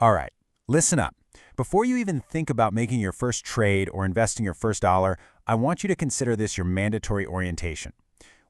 All right, listen up. Before you even think about making your first trade or investing your first dollar, I want you to consider this your mandatory orientation.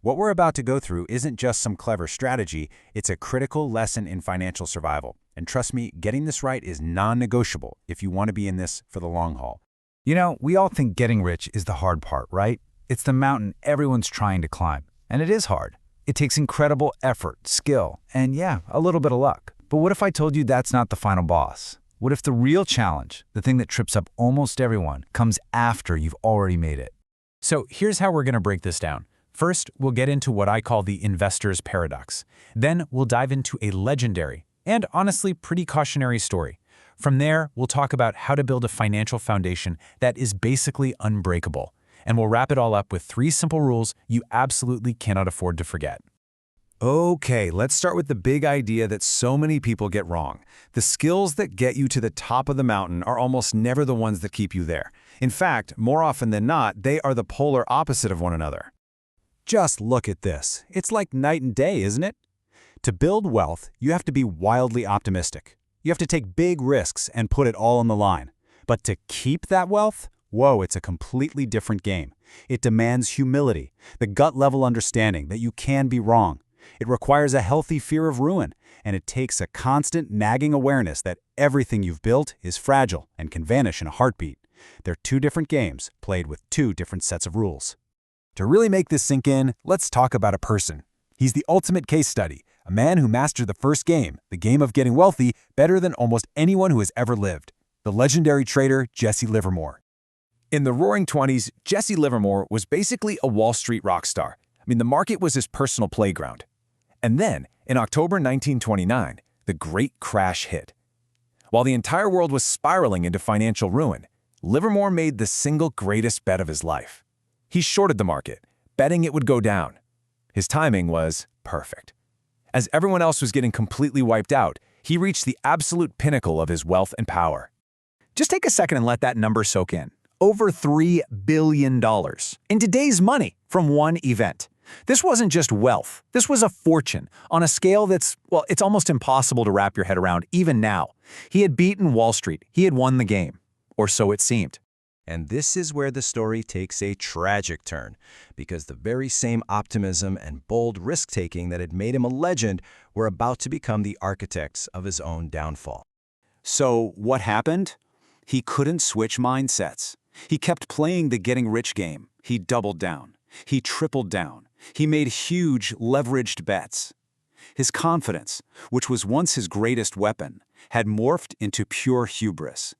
What we're about to go through isn't just some clever strategy, it's a critical lesson in financial survival. And trust me, getting this right is non-negotiable if you want to be in this for the long haul. You know, we all think getting rich is the hard part, right? It's the mountain everyone's trying to climb. And it is hard. It takes incredible effort, skill, and yeah, a little bit of luck. But what if I told you that's not the final boss? What if the real challenge, the thing that trips up almost everyone, comes after you've already made it? So here's how we're going to break this down. First, we'll get into what I call the investor's paradox. Then we'll dive into a legendary and honestly pretty cautionary story. From there, we'll talk about how to build a financial foundation that is basically unbreakable. And we'll wrap it all up with 3 simple rules you absolutely cannot afford to forget. Okay, let's start with the big idea that so many people get wrong. The skills that get you to the top of the mountain are almost never the ones that keep you there. In fact, more often than not, they are the polar opposite of one another. Just look at this. It's like night and day, isn't it? To build wealth, you have to be wildly optimistic. You have to take big risks and put it all on the line. But to keep that wealth, whoa, it's a completely different game. It demands humility, the gut-level understanding that you can be wrong. It requires a healthy fear of ruin, and it takes a constant nagging awareness that everything you've built is fragile and can vanish in a heartbeat. They're 2 different games, played with 2 different sets of rules. To really make this sink in, let's talk about a person. He's the ultimate case study, a man who mastered the first game, the game of getting wealthy, better than almost anyone who has ever lived. The legendary trader Jesse Livermore. In the Roaring '20s, Jesse Livermore was basically a Wall Street rock star. The market was his personal playground. And then, in October 1929, the Great Crash hit. While the entire world was spiraling into financial ruin, Livermore made the single greatest bet of his life. He shorted the market, betting it would go down. His timing was perfect. As everyone else was getting completely wiped out, he reached the absolute pinnacle of his wealth and power. Just take a second and let that number soak in. Over $3 billion in today's money from one event. This wasn't just wealth. This was a fortune on a scale that's, well, it's almost impossible to wrap your head around even now. He had beaten Wall Street. He had won the game. Or so it seemed. And this is where the story takes a tragic turn, because the very same optimism and bold risk-taking that had made him a legend were about to become the architects of his own downfall. So what happened? He couldn't switch mindsets. He kept playing the getting rich game. He doubled down. He tripled down. He made huge, leveraged bets. His confidence, which was once his greatest weapon, had morphed into pure hubris.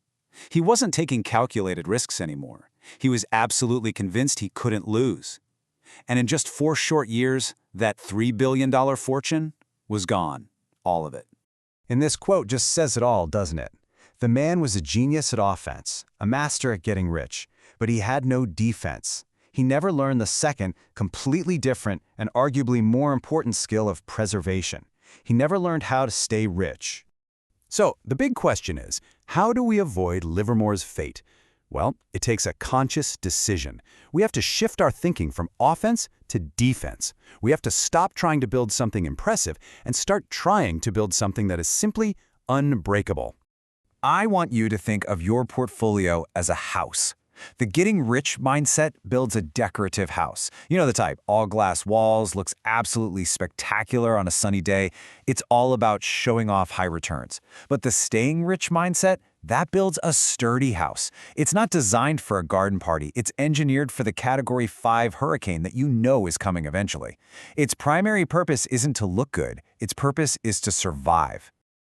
He wasn't taking calculated risks anymore. He was absolutely convinced he couldn't lose. And in just 4 short years, that $3 billion fortune was gone. All of it. And this quote just says it all, doesn't it? The man was a genius at offense, a master at getting rich, but he had no defense. He never learned the second, completely different and arguably more important skill of preservation. He never learned how to stay rich. So, the big question is, how do we avoid Livermore's fate? Well, it takes a conscious decision. We have to shift our thinking from offense to defense. We have to stop trying to build something impressive and start trying to build something that is simply unbreakable. I want you to think of your portfolio as a house. The getting rich mindset builds a decorative house. You know the type, all glass walls, looks absolutely spectacular on a sunny day. It's all about showing off high returns. But the staying rich mindset, that builds a sturdy house. It's not designed for a garden party. It's engineered for the Category 5 hurricane that you know is coming eventually. Its primary purpose isn't to look good. Its purpose is to survive.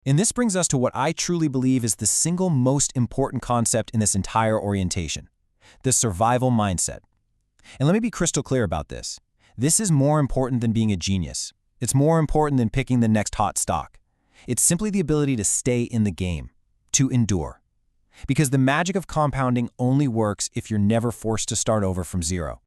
And this brings us to what I truly believe is the single most important concept in this entire orientation, the survival mindset. And let me be crystal clear about this. This is more important than being a genius. It's more important than picking the next hot stock. It's simply the ability to stay in the game, to endure. Because the magic of compounding only works if you're never forced to start over from zero.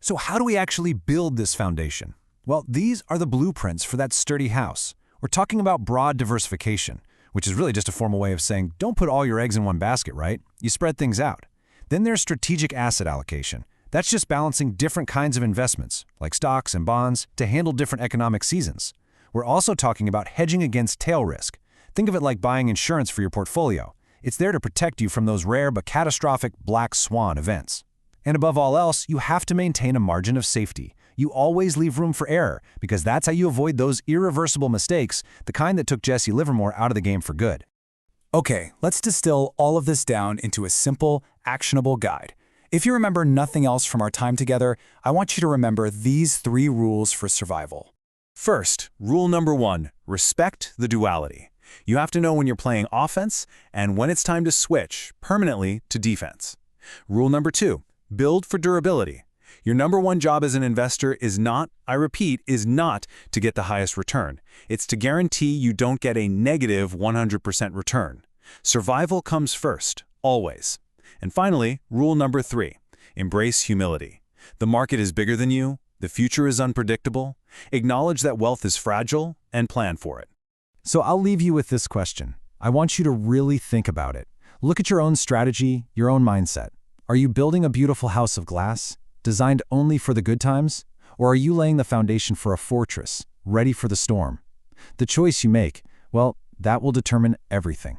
So how do we actually build this foundation? Well, these are the blueprints for that sturdy house. We're talking about broad diversification, which is really just a formal way of saying don't put all your eggs in one basket, right? You spread things out. Then there's strategic asset allocation. That's just balancing different kinds of investments, like stocks and bonds, to handle different economic seasons. We're also talking about hedging against tail risk. Think of it like buying insurance for your portfolio. It's there to protect you from those rare but catastrophic black swan events. And above all else, you have to maintain a margin of safety. You always leave room for error, because that's how you avoid those irreversible mistakes, the kind that took Jesse Livermore out of the game for good. Okay, let's distill all of this down into a simple, actionable guide. If you remember nothing else from our time together, I want you to remember these 3 rules for survival. First, rule number 1, respect the duality. You have to know when you're playing offense and when it's time to switch permanently to defense. Rule number 2, build for durability. Your number 1 job as an investor is not, I repeat, is not to get the highest return. It's to guarantee you don't get a negative 100% return. Survival comes first, always. And finally, rule number 3, embrace humility. The market is bigger than you, the future is unpredictable. Acknowledge that wealth is fragile and plan for it. So I'll leave you with this question. I want you to really think about it. Look at your own strategy, your own mindset. Are you building a beautiful house of glass, designed only for the good times? Or are you laying the foundation for a fortress, ready for the storm? The choice you make, well, that will determine everything.